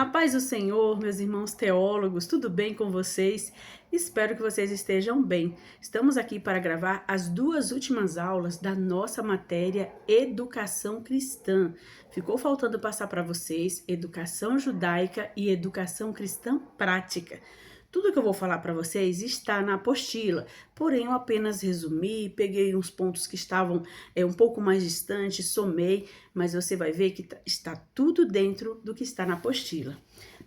A paz do Senhor, meus irmãos teólogos, tudo bem com vocês? Espero que vocês estejam bem. Estamos aqui para gravar as duas últimas aulas da nossa matéria Educação Cristã. Ficou faltando passar para vocês Educação Judaica e Educação Cristã Prática. Tudo que eu vou falar para vocês está na apostila, porém eu apenas resumi, peguei uns pontos que estavam um pouco mais distantes, somei, mas você vai ver que está tudo dentro do que está na apostila.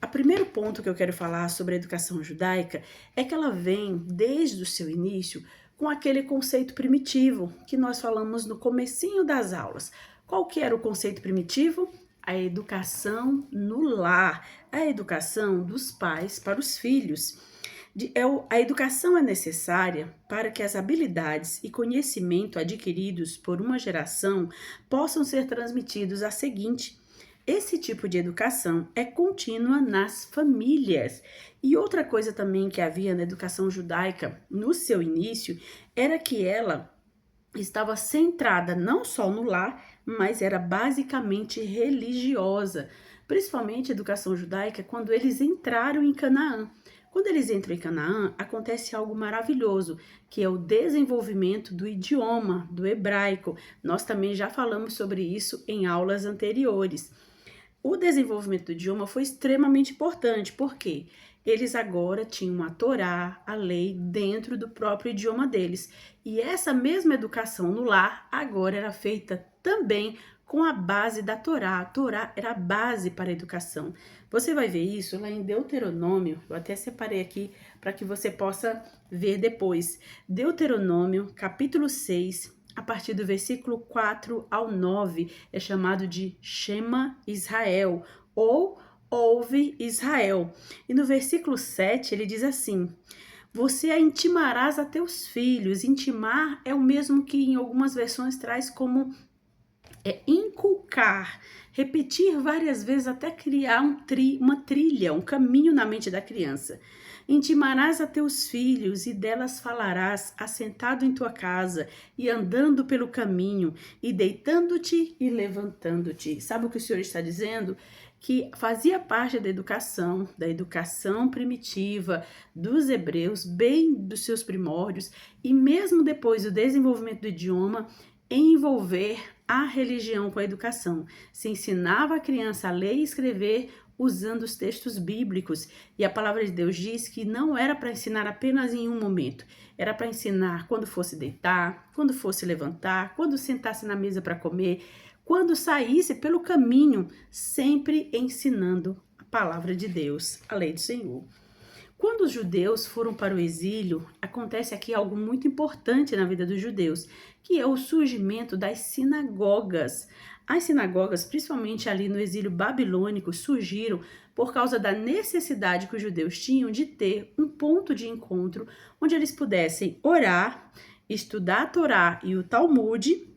O primeiro ponto que eu quero falar sobre a educação judaica é que ela vem desde o seu início com aquele conceito primitivo que nós falamos no comecinho das aulas. Qual que era o conceito primitivo? A educação no lar, a educação dos pais para os filhos. A educação é necessária para que as habilidades e conhecimento adquiridos por uma geração possam ser transmitidos à seguinte. Esse tipo de educação é contínua nas famílias. E outra coisa também que havia na educação judaica no seu início era que ela estava centrada não só no lar, mas era basicamente religiosa, principalmente a educação judaica quando eles entraram em Canaã. Quando eles entram em Canaã, acontece algo maravilhoso, que é o desenvolvimento do idioma, do hebraico. Nós também já falamos sobre isso em aulas anteriores. O desenvolvimento do idioma foi extremamente importante, porque eles agora tinham a Torá, a lei, dentro do próprio idioma deles. E essa mesma educação no lar agora era feita também com a base da Torá. A Torá era a base para a educação. Você vai ver isso lá em Deuteronômio, eu até separei aqui para que você possa ver depois. Deuteronômio, capítulo 6, a partir do versículo 4 ao 9, é chamado de Shema Israel, ou Ouve Israel. E no versículo 7 ele diz assim: você a intimarás a teus filhos. Intimar é o mesmo que em algumas versões traz como inculcar, repetir várias vezes até criar uma trilha, um caminho na mente da criança. Intimarás a teus filhos e delas falarás, assentado em tua casa e andando pelo caminho e deitando-te e levantando-te. Sabe o que o Senhor está dizendo? Que fazia parte da educação primitiva dos hebreus, bem dos seus primórdios, e mesmo depois do desenvolvimento do idioma, envolver a religião com a educação. Se ensinava a criança a ler e escrever usando os textos bíblicos. E a palavra de Deus diz que não era para ensinar apenas em um momento. Era para ensinar quando fosse deitar, quando fosse levantar, quando sentasse na mesa para comer, quando saísse pelo caminho, sempre ensinando a palavra de Deus, a lei do Senhor. Quando os judeus foram para o exílio, acontece aqui algo muito importante na vida dos judeus, que é o surgimento das sinagogas. As sinagogas, principalmente ali no exílio babilônico, surgiram por causa da necessidade que os judeus tinham de ter um ponto de encontro onde eles pudessem orar, estudar a Torá e o Talmud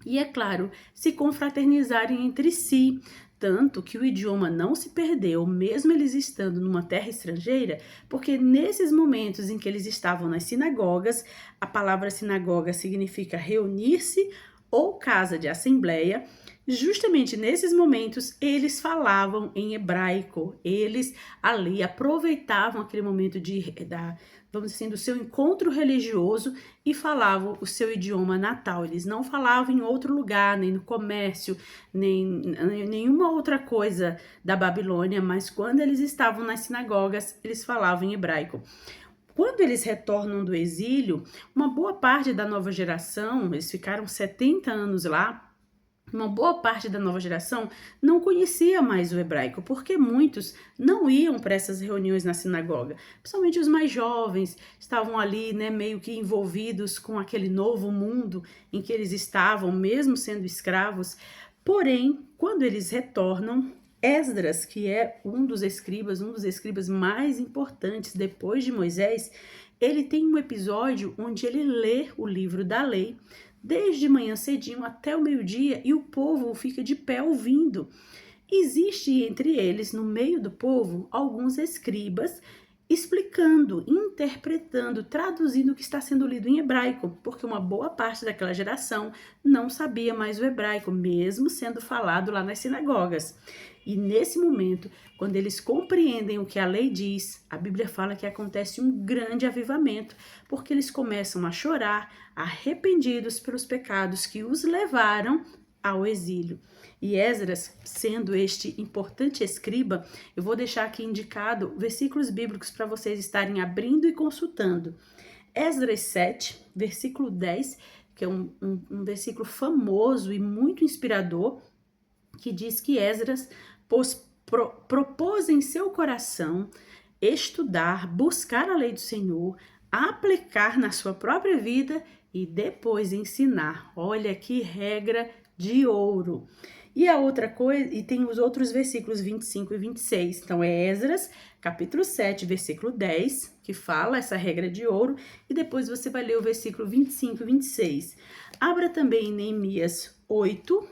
e, é claro, se confraternizarem entre si. Tanto que o idioma não se perdeu, mesmo eles estando numa terra estrangeira, porque nesses momentos em que eles estavam nas sinagogas, a palavra sinagoga significa reunir-se ou casa de assembleia, justamente nesses momentos eles falavam em hebraico, eles ali aproveitavam aquele momento vamos dizer assim, do seu encontro religioso e falavam o seu idioma natal. Eles não falavam em outro lugar, nem no comércio, nem nenhuma outra coisa da Babilônia, mas quando eles estavam nas sinagogas, eles falavam em hebraico. Quando eles retornam do exílio, uma boa parte da nova geração, eles ficaram 70 anos lá, uma boa parte da nova geração não conhecia mais o hebraico, porque muitos não iam para essas reuniões na sinagoga. Principalmente os mais jovens estavam ali, meio que envolvidos com aquele novo mundo em que eles estavam, mesmo sendo escravos. Porém, quando eles retornam, Esdras, que é um dos escribas mais importantes depois de Moisés, ele tem um episódio onde ele lê o livro da lei, desde manhã cedinho até o meio-dia, e o povo fica de pé ouvindo. Existe entre eles, no meio do povo, alguns escribas explicando, interpretando, traduzindo o que está sendo lido em hebraico, porque uma boa parte daquela geração não sabia mais o hebraico, mesmo sendo falado lá nas sinagogas. E nesse momento, quando eles compreendem o que a lei diz, a Bíblia fala que acontece um grande avivamento, porque eles começam a chorar, arrependidos pelos pecados que os levaram ao exílio. E Esdras, sendo este importante escriba, eu vou deixar aqui indicado versículos bíblicos para vocês estarem abrindo e consultando. Esdras 7, versículo 10, que é um versículo famoso e muito inspirador, que diz que Esdras propôs em seu coração estudar, buscar a lei do Senhor, aplicar na sua própria vida e depois ensinar. Olha que regra de ouro. E a outra coisa, e tem os outros versículos 25 e 26. Então é Esdras, capítulo 7, versículo 10, que fala essa regra de ouro, e depois você vai ler o versículo 25 e 26. Abra também em Neemias 8,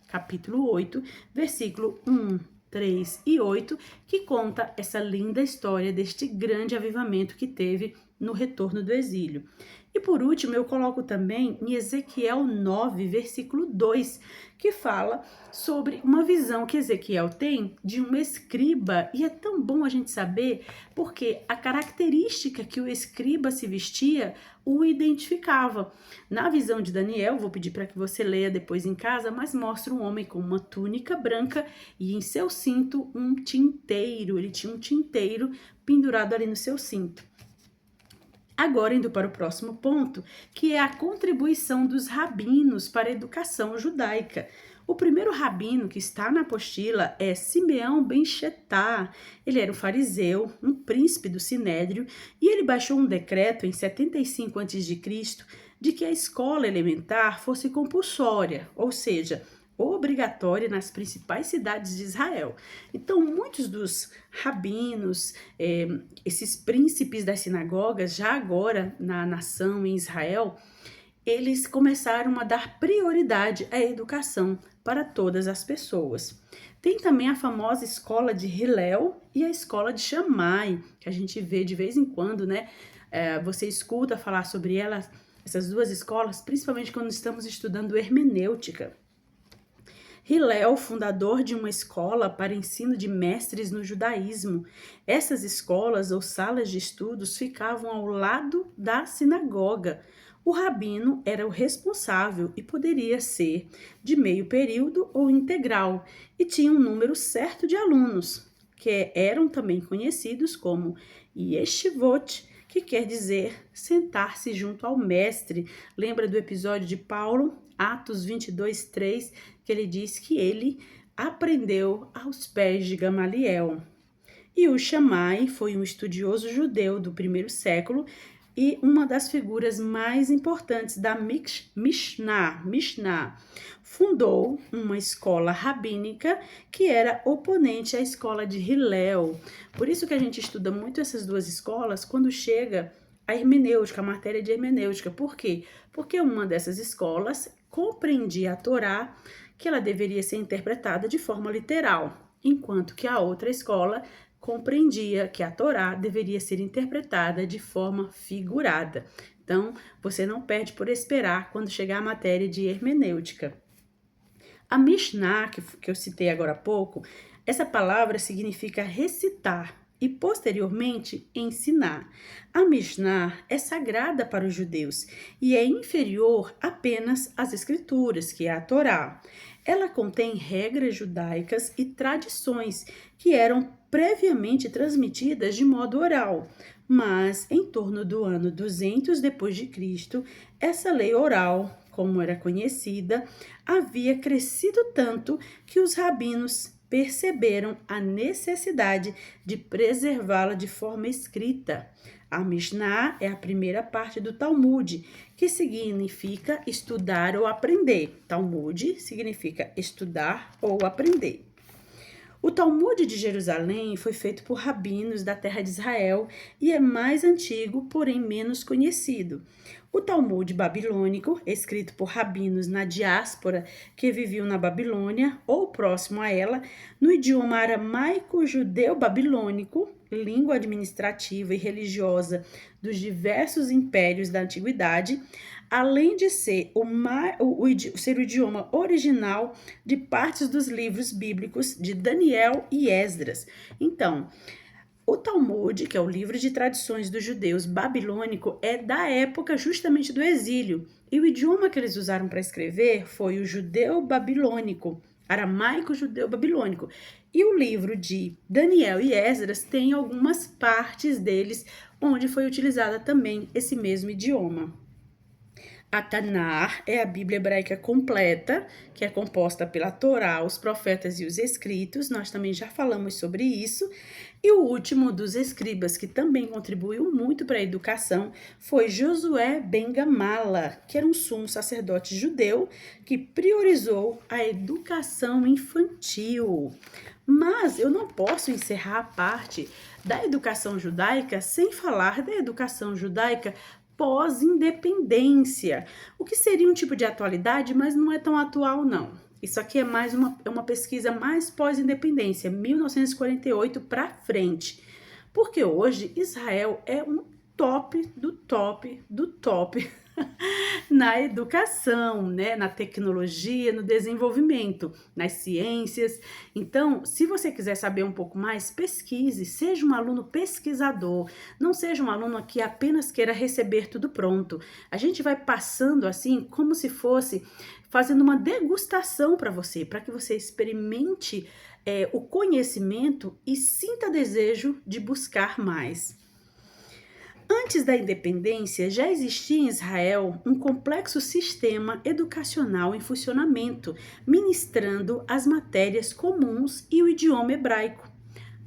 capítulo 8, versículo 1, 3 e 8, que conta essa linda história deste grande avivamento que teve no retorno do exílio. E por último, eu coloco também em Ezequiel 9, versículo 2, que fala sobre uma visão que Ezequiel tem de um escriba. E é tão bom a gente saber, porque a característica que o escriba se vestia o identificava. Na visão de Daniel, vou pedir para que você leia depois em casa, mas mostra um homem com uma túnica branca e em seu cinto um tinteiro. Ele tinha um tinteiro pendurado ali no seu cinto. Agora, indo para o próximo ponto, que é a contribuição dos rabinos para a educação judaica. O primeiro rabino que está na apostila é Simeão ben Chetá. Ele era um fariseu, um príncipe do Sinédrio, e ele baixou um decreto em 75 a.C. de que a escola elementar fosse compulsória, ou seja, obrigatória nas principais cidades de Israel. Então, muitos dos rabinos, esses príncipes das sinagogas, já agora na nação em Israel, eles começaram a dar prioridade à educação para todas as pessoas. Tem também a famosa escola de Hillel e a escola de Shammai, que a gente vê de vez em quando, né? Você escuta falar sobre elas, essas duas escolas, principalmente quando estamos estudando hermenêutica. Hillel, fundador de uma escola para ensino de mestres no judaísmo. Essas escolas ou salas de estudos ficavam ao lado da sinagoga. O rabino era o responsável e poderia ser de meio período ou integral, e tinha um número certo de alunos, que eram também conhecidos como yeshivot, que quer dizer sentar-se junto ao mestre. Lembra do episódio de Paulo, Atos 22, 3, que ele diz que ele aprendeu aos pés de Gamaliel. E o Shammai foi um estudioso judeu do primeiro século e uma das figuras mais importantes da Mishnah. Fundou uma escola rabínica que era oponente à escola de Hillel. Por isso que a gente estuda muito essas duas escolas quando chega a hermenêutica, a matéria de hermenêutica. Por quê? Porque uma dessas escolas compreendia a Torá, que ela deveria ser interpretada de forma literal, enquanto que a outra escola compreendia que a Torá deveria ser interpretada de forma figurada. Então, você não perde por esperar quando chegar a matéria de hermenêutica. A Mishnah, que eu citei agora há pouco, essa palavra significa recitar e, posteriormente, ensinar. A Mishnah é sagrada para os judeus e é inferior apenas às Escrituras, que é a Torá. Ela contém regras judaicas e tradições que eram previamente transmitidas de modo oral, mas em torno do ano 200 depois de Cristo, essa lei oral, como era conhecida, havia crescido tanto que os rabinos perceberam a necessidade de preservá-la de forma escrita. A Mishnah é a primeira parte do Talmud, que significa estudar ou aprender. Talmud significa estudar ou aprender. O Talmud de Jerusalém foi feito por rabinos da terra de Israel e é mais antigo, porém menos conhecido. O Talmud babilônico, escrito por rabinos na diáspora que viviam na Babilônia ou próximo a ela, no idioma aramaico judeu-babilônico, língua administrativa e religiosa dos diversos impérios da antiguidade, além de ser ser o idioma original de partes dos livros bíblicos de Daniel e Esdras. Então, o Talmud, que é o livro de tradições dos judeus babilônico, é da época justamente do exílio. E o idioma que eles usaram para escrever foi o judeu babilônico, aramaico judeu babilônico. E o livro de Daniel e Esdras tem algumas partes deles onde foi utilizada também esse mesmo idioma. A Tanar é a Bíblia hebraica completa, que é composta pela Torá, os profetas e os escritos. Nós também já falamos sobre isso. E o último dos escribas, que também contribuiu muito para a educação, foi Josué ben Gamala, que era um sumo sacerdote judeu que priorizou a educação infantil. Mas eu não posso encerrar a parte da educação judaica sem falar da educação judaica pós-independência, o que seria um tipo de atualidade, mas não é tão atual não. Isso aqui é mais uma pesquisa mais pós-independência, 1948 para frente, porque hoje Israel é um top do top do top na educação, né, na tecnologia, no desenvolvimento, nas ciências. Então, se você quiser saber um pouco mais, pesquise, seja um aluno pesquisador, não seja um aluno que apenas queira receber tudo pronto. A gente vai passando assim, como se fosse fazendo uma degustação para que você experimente o conhecimento e sinta desejo de buscar mais. Antes da independência, já existia em Israel um complexo sistema educacional em funcionamento, ministrando as matérias comuns e o idioma hebraico.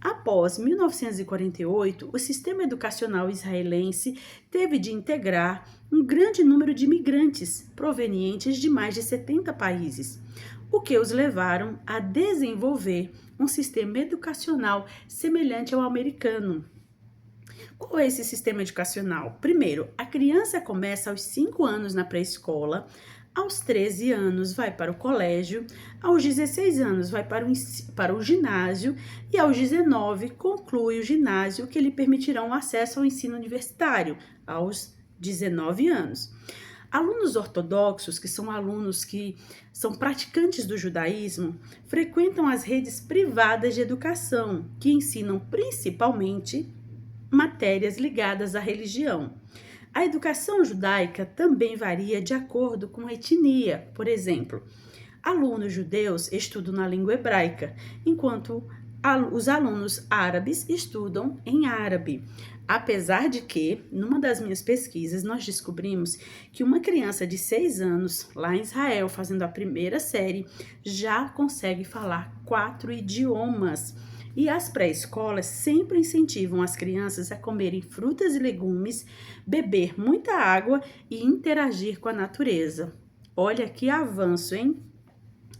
Após 1948, o sistema educacional israelense teve de integrar um grande número de imigrantes provenientes de mais de 70 países, o que os levaram a desenvolver um sistema educacional semelhante ao americano. Qual é esse sistema educacional? Primeiro, a criança começa aos 5 anos na pré-escola, aos 13 anos vai para o colégio, aos 16 anos vai para o ginásio e aos 19 conclui o ginásio, que lhe permitirá o acesso ao ensino universitário, aos 19 anos. Alunos ortodoxos, que são alunos que são praticantes do judaísmo, frequentam as redes privadas de educação, que ensinam principalmente matérias ligadas à religião. A educação judaica também varia de acordo com a etnia. Por exemplo, alunos judeus estudam na língua hebraica, enquanto os alunos árabes estudam em árabe. Apesar de que, numa das minhas pesquisas, nós descobrimos que uma criança de 6 anos, lá em Israel, fazendo a primeira série, já consegue falar 4 idiomas. E as pré-escolas sempre incentivam as crianças a comerem frutas e legumes, beber muita água e interagir com a natureza. Olha que avanço, hein?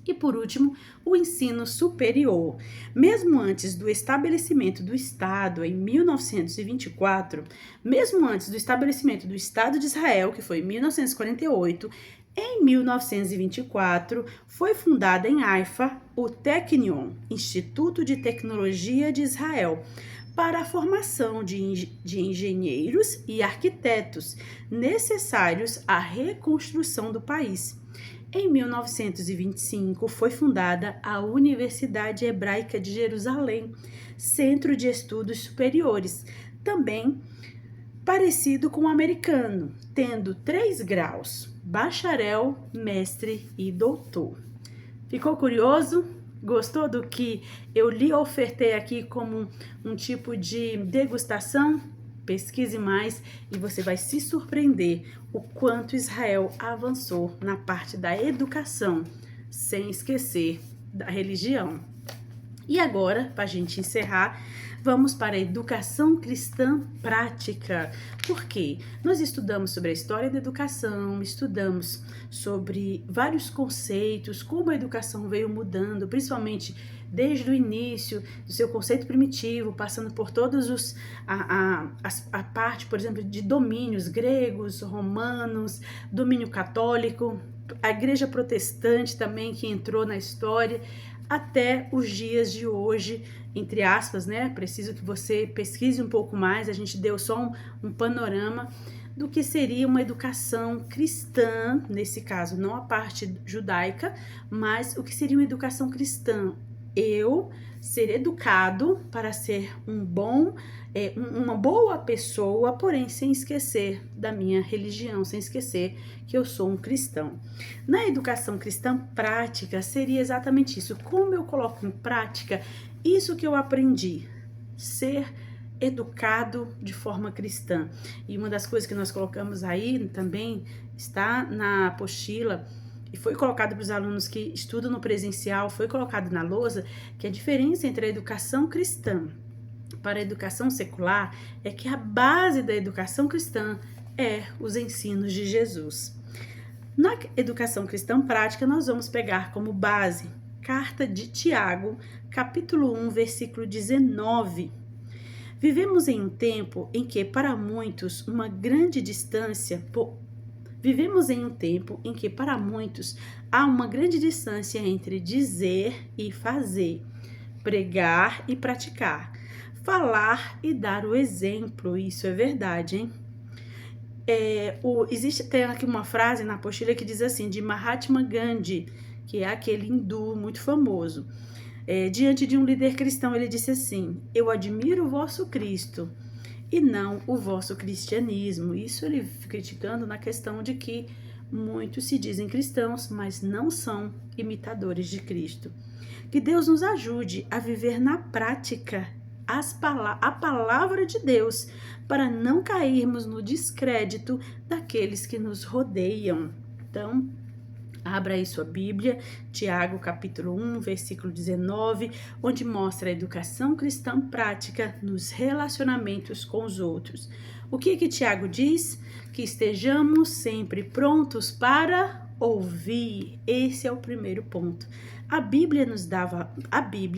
E por último, o ensino superior. Mesmo antes do estabelecimento do Estado em 1924, mesmo antes do estabelecimento do Estado de Israel, que foi em 1948, em 1924, foi fundada em Haifa o Technion, Instituto de Tecnologia de Israel, para a formação de engenheiros e arquitetos necessários à reconstrução do país. Em 1925, foi fundada a Universidade Hebraica de Jerusalém, centro de estudos superiores, também parecido com o americano, tendo 3 graus: bacharel, mestre e doutor. Ficou curioso? Gostou do que eu lhe ofertei aqui como um tipo de degustação? Pesquise mais e você vai se surpreender o quanto Israel avançou na parte da educação, sem esquecer da religião. E agora, para a gente encerrar, vamos para a educação cristã prática. Por quê? Nós estudamos sobre a história da educação, estudamos sobre vários conceitos, como a educação veio mudando, principalmente desde o início do seu conceito primitivo, passando por todos a parte, por exemplo, de domínios gregos, romanos, domínio católico, a igreja protestante também que entrou na história, até os dias de hoje, entre aspas, né? Preciso que você pesquise um pouco mais, a gente deu só um panorama, do que seria uma educação cristã, nesse caso, não a parte judaica, mas o que seria uma educação cristã. Eu ser educado para ser uma boa pessoa, porém sem esquecer da minha religião, sem esquecer que eu sou um cristão. Na educação cristã prática, seria exatamente isso. Como eu coloco em prática isso que eu aprendi? Ser educado de forma cristã. E uma das coisas que nós colocamos aí também está na apostila e foi colocado para os alunos que estudam no presencial, foi colocado na lousa, que a diferença entre a educação cristã para a educação secular é que a base da educação cristã é os ensinos de Jesus. Na educação cristã prática, nós vamos pegar como base Carta de Tiago, capítulo 1, versículo 19. Vivemos em um tempo em que, para muitos, há uma grande distância entre dizer e fazer, pregar e praticar, falar e dar o exemplo. Isso é verdade, hein? Tem aqui uma frase na apostila que diz assim, de Mahatma Gandhi, que é aquele hindu muito famoso. Diante de um líder cristão, ele disse assim: eu admiro o vosso Cristo e não o vosso cristianismo. Isso ele criticando na questão de que muitos se dizem cristãos, mas não são imitadores de Cristo. Que Deus nos ajude a viver na prática a palavra de Deus, para não cairmos no descrédito daqueles que nos rodeiam. Então, abra aí sua Bíblia, Tiago capítulo 1, versículo 19, onde mostra a educação cristã prática nos relacionamentos com os outros. O que Tiago diz? Que estejamos sempre prontos para ouvir. Esse é o primeiro ponto. A Bíblia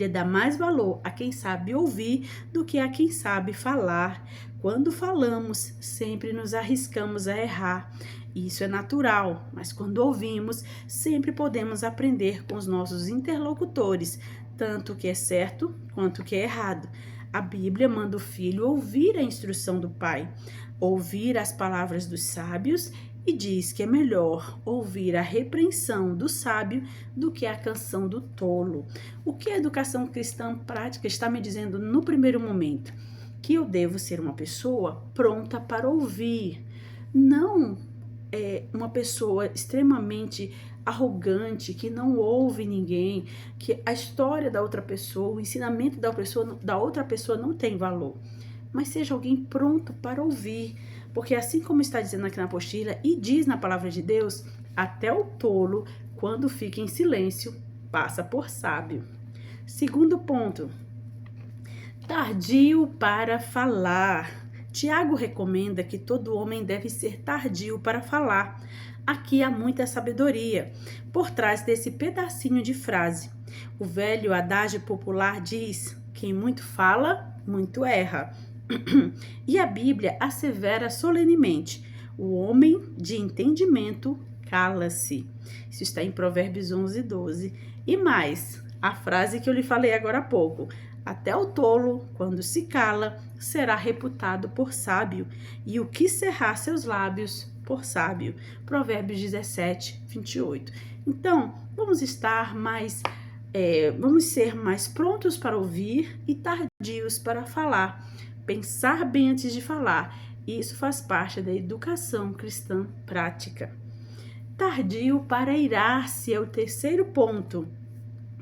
dá mais valor a quem sabe ouvir do que a quem sabe falar. Quando falamos, sempre nos arriscamos a errar. Isso é natural, mas quando ouvimos, sempre podemos aprender com os nossos interlocutores, tanto o que é certo quanto o que é errado. A Bíblia manda o filho ouvir a instrução do pai, ouvir as palavras dos sábios, e diz que é melhor ouvir a repreensão do sábio do que a canção do tolo. O que a educação cristã prática está me dizendo no primeiro momento? Que eu devo ser uma pessoa pronta para ouvir, não uma pessoa extremamente arrogante, que não ouve ninguém, que a história da outra pessoa, o ensinamento da outra pessoa não tem valor. Mas seja alguém pronto para ouvir, porque assim como está dizendo aqui na apostila e diz na palavra de Deus, até o tolo, quando fica em silêncio, passa por sábio. Segundo ponto, tardio para falar. Tiago recomenda que todo homem deve ser tardio para falar. Aqui há muita sabedoria por trás desse pedacinho de frase. O velho adágio popular diz: quem muito fala, muito erra. E a Bíblia assevera solenemente: o homem de entendimento cala-se. Isso está em Provérbios 11, 12. E mais, a frase que eu lhe falei agora há pouco: até o tolo, quando se cala, será reputado por sábio, e o que cerrar seus lábios, por sábio. Provérbios 17, 28. Então, vamos ser mais prontos para ouvir e tardios para falar. Pensar bem antes de falar. Isso faz parte da educação cristã prática. Tardio para irar-se é o terceiro ponto.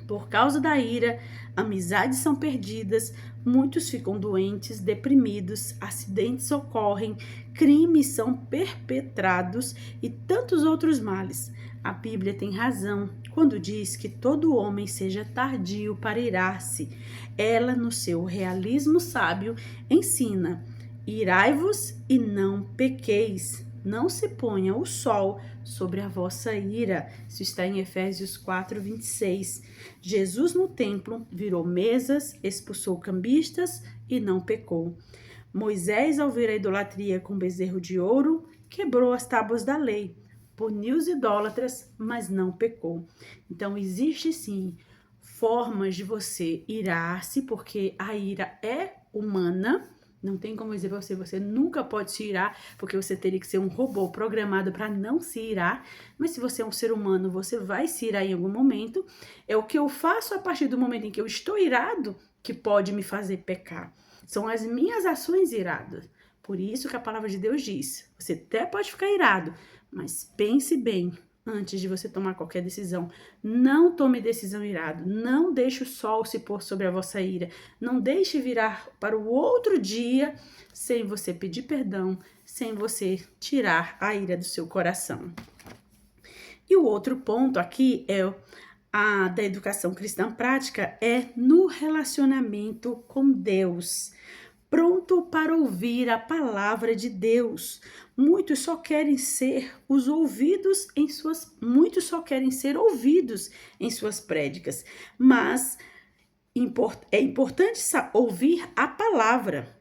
Por causa da ira, amizades são perdidas, muitos ficam doentes, deprimidos, acidentes ocorrem, crimes são perpetrados e tantos outros males. A Bíblia tem razão quando diz que todo homem seja tardio para irar-se. Ela, no seu realismo sábio, ensina: irai-vos e não pequeis. Não se ponha o sol sobre a vossa ira. Isso está em Efésios 4, 26. Jesus no templo virou mesas, expulsou cambistas e não pecou. Moisés, ao ver a idolatria com bezerro de ouro, quebrou as tábuas da lei, puniu os idólatras, mas não pecou. Então, existe sim formas de você irar-se, porque a ira é humana, Não tem como dizer pra você, você nunca pode se irar, porque você teria que ser um robô programado para não se irar. Mas se você é um ser humano, você vai se irar em algum momento. É o que eu faço a partir do momento em que eu estou irado que pode me fazer pecar. São as minhas ações iradas. Por isso que a palavra de Deus diz: você até pode ficar irado, mas pense bem antes de você tomar qualquer decisão. Não tome decisão irado. Não deixe o sol se pôr sobre a vossa ira. Não deixe virar para o outro dia sem você pedir perdão, sem você tirar a ira do seu coração. E o outro ponto aqui da educação cristã prática é no relacionamento com Deus. Pronto para ouvir a palavra de Deus. Muitos só querem ser ouvidos em suas prédicas, mas é importante ouvir a palavra.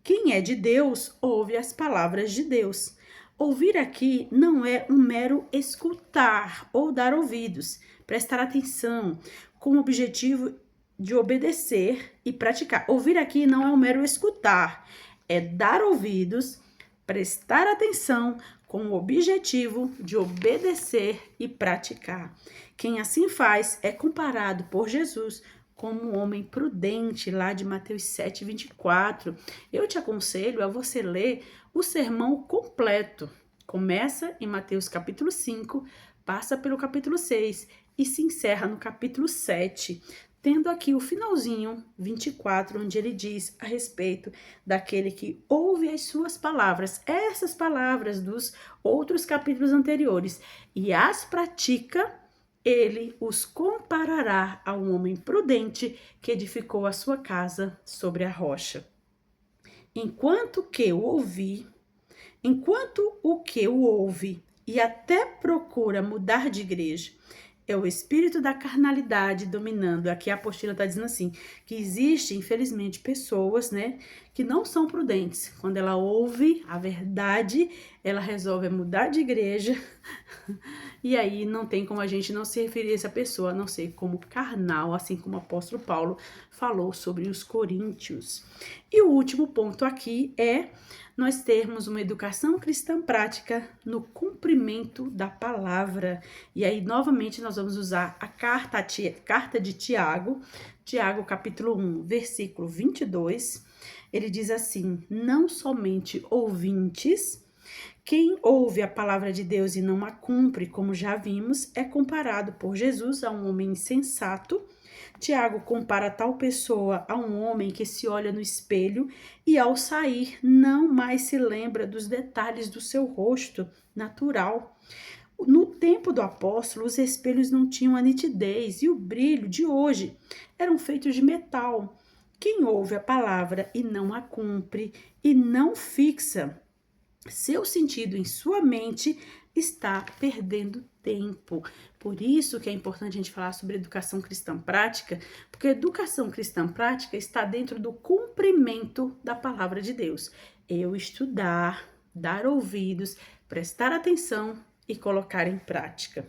Quem é de Deus, ouve as palavras de Deus. Ouvir aqui não é um mero escutar ou dar ouvidos, prestar atenção, com o objetivo de obedecer e praticar. Ouvir aqui não é um mero escutar, é dar ouvidos, prestar atenção com o objetivo de obedecer e praticar. Quem assim faz é comparado por Jesus como um homem prudente, lá de Mateus 7:24. Eu te aconselho a você ler o sermão completo. Começa em Mateus capítulo 5, passa pelo capítulo 6 e se encerra no capítulo 7, tendo aqui o finalzinho, 24, onde ele diz a respeito daquele que ouve as suas palavras, essas palavras dos outros capítulos anteriores, e as pratica, ele os comparará a um homem prudente que edificou a sua casa sobre a rocha. Enquanto o que o ouve e até procura mudar de igreja, é o espírito da carnalidade dominando. Aqui a apostila está dizendo assim, que existe, infelizmente, pessoas, né, que não são prudentes. Quando ela ouve a verdade, ela resolve mudar de igreja. E aí não tem como a gente não se referir a essa pessoa, a não ser como carnal, assim como o apóstolo Paulo falou sobre os coríntios. E o último ponto aqui é nós termos uma educação cristã prática no cumprimento da palavra. E aí, novamente, nós vamos usar a carta de Tiago, capítulo 1, versículo 22. Ele diz assim: não somente ouvintes. Quem ouve a palavra de Deus e não a cumpre, como já vimos, é comparado por Jesus a um homem insensato. Tiago compara tal pessoa a um homem que se olha no espelho e, ao sair, não mais se lembra dos detalhes do seu rosto natural. No tempo do apóstolo, os espelhos não tinham a nitidez e o brilho de hoje, eram feitos de metal. Quem ouve a palavra e não a cumpre e não fixa seu sentido em sua mente, está perdendo tempo. Por isso que é importante a gente falar sobre educação cristã prática, porque a educação cristã prática está dentro do cumprimento da palavra de Deus. Eu estudar, dar ouvidos, prestar atenção e colocar em prática.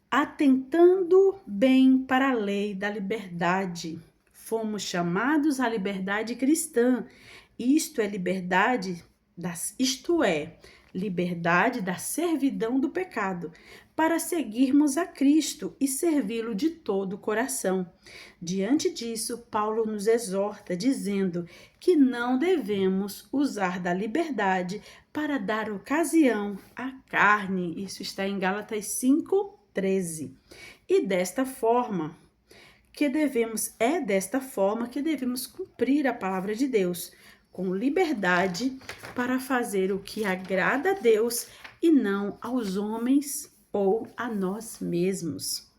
Atentando bem para a lei da liberdade. Fomos chamados à liberdade cristã. Isto é liberdade da servidão do pecado, para seguirmos a Cristo e servi-lo de todo o coração. Diante disso, Paulo nos exorta, dizendo que não devemos usar da liberdade para dar ocasião à carne. Isso está em Gálatas 5:13. E desta forma que devemos cumprir a palavra de Deus, com liberdade para fazer o que agrada a Deus e não aos homens ou a nós mesmos.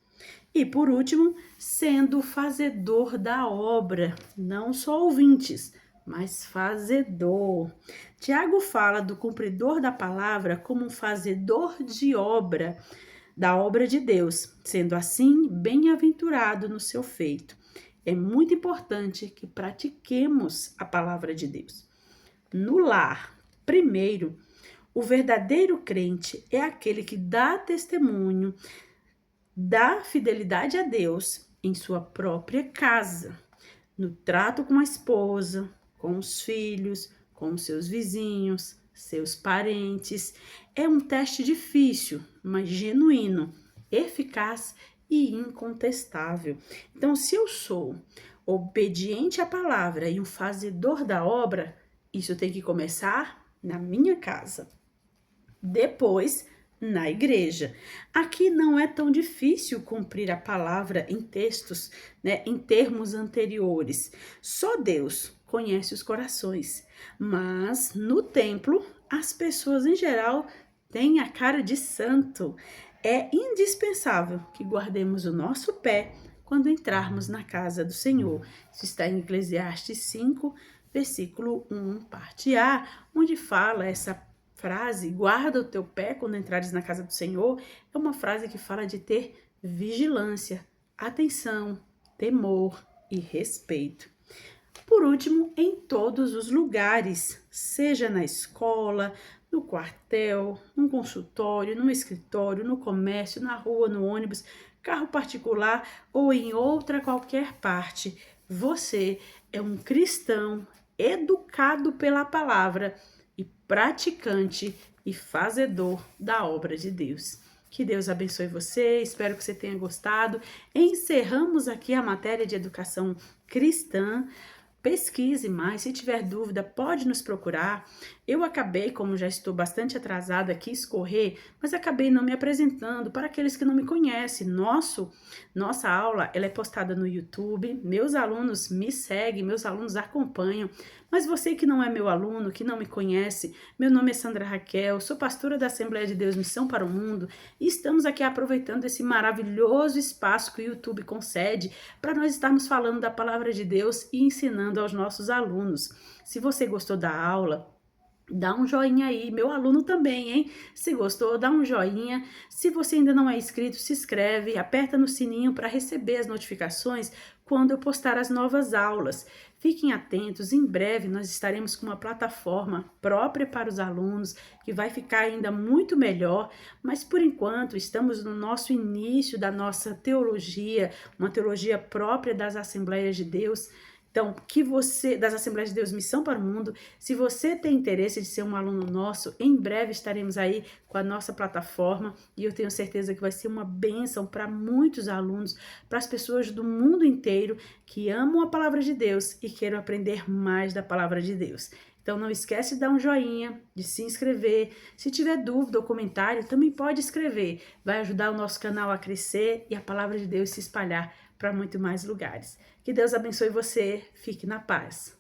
E por último, sendo fazedor da obra, não só ouvintes, mas fazedor. Tiago fala do cumpridor da palavra como um fazedor de obra, da obra de Deus, sendo assim bem-aventurado no seu feito. É muito importante que pratiquemos a palavra de Deus. No lar, primeiro, o verdadeiro crente é aquele que dá testemunho da fidelidade a Deus em sua própria casa, no trato com a esposa, com os filhos, com seus vizinhos, seus parentes. É um teste difícil, mas genuíno, eficaz e incontestável. Então, se eu sou obediente à palavra e um fazedor da obra, isso tem que começar na minha casa. Depois, na igreja. Aqui não é tão difícil cumprir a palavra em textos, né, em termos anteriores. Só Deus conhece os corações, mas no templo as pessoas em geral têm a cara de santo. É indispensável que guardemos o nosso pé quando entrarmos na casa do Senhor. Isso está em Eclesiastes 5, versículo 1, parte A, onde fala essa frase, guarda o teu pé quando entrares na casa do Senhor, é uma frase que fala de ter vigilância, atenção, temor e respeito. Por último, em todos os lugares, seja na escola, no quartel, no consultório, no escritório, no comércio, na rua, no ônibus, carro particular ou em outra qualquer parte, você é um cristão educado pela palavra e praticante e fazedor da obra de Deus. Que Deus abençoe você, espero que você tenha gostado. Encerramos aqui a matéria de educação cristã. Pesquise mais, se tiver dúvida, pode nos procurar. Eu acabei, como já estou bastante atrasada aqui, escorrer, mas acabei não me apresentando para aqueles que não me conhecem. Nossa aula, ela é postada no YouTube, meus alunos me seguem, meus alunos acompanham, mas você que não é meu aluno, que não me conhece, meu nome é Sandra Raquel, sou pastora da Assembleia de Deus Missão para o Mundo e estamos aqui aproveitando esse maravilhoso espaço que o YouTube concede para nós estarmos falando da palavra de Deus e ensinando aos nossos alunos. Se você gostou da aula, dá um joinha aí, meu aluno também, hein? Se gostou, dá um joinha. Se você ainda não é inscrito, se inscreve, aperta no sininho para receber as notificações quando eu postar as novas aulas. Fiquem atentos, em breve nós estaremos com uma plataforma própria para os alunos, que vai ficar ainda muito melhor, mas por enquanto estamos no nosso início da nossa teologia, uma teologia própria das Assembleias de Deus. Então, das Assembleias de Deus Missão para o Mundo, se você tem interesse de ser um aluno nosso, em breve estaremos aí com a nossa plataforma e eu tenho certeza que vai ser uma bênção para muitos alunos, para as pessoas do mundo inteiro que amam a palavra de Deus e queiram aprender mais da palavra de Deus. Então, não esquece de dar um joinha, de se inscrever. Se tiver dúvida ou comentário, também pode escrever. Vai ajudar o nosso canal a crescer e a palavra de Deus se espalhar para muito mais lugares. Que Deus abençoe você. Fique na paz.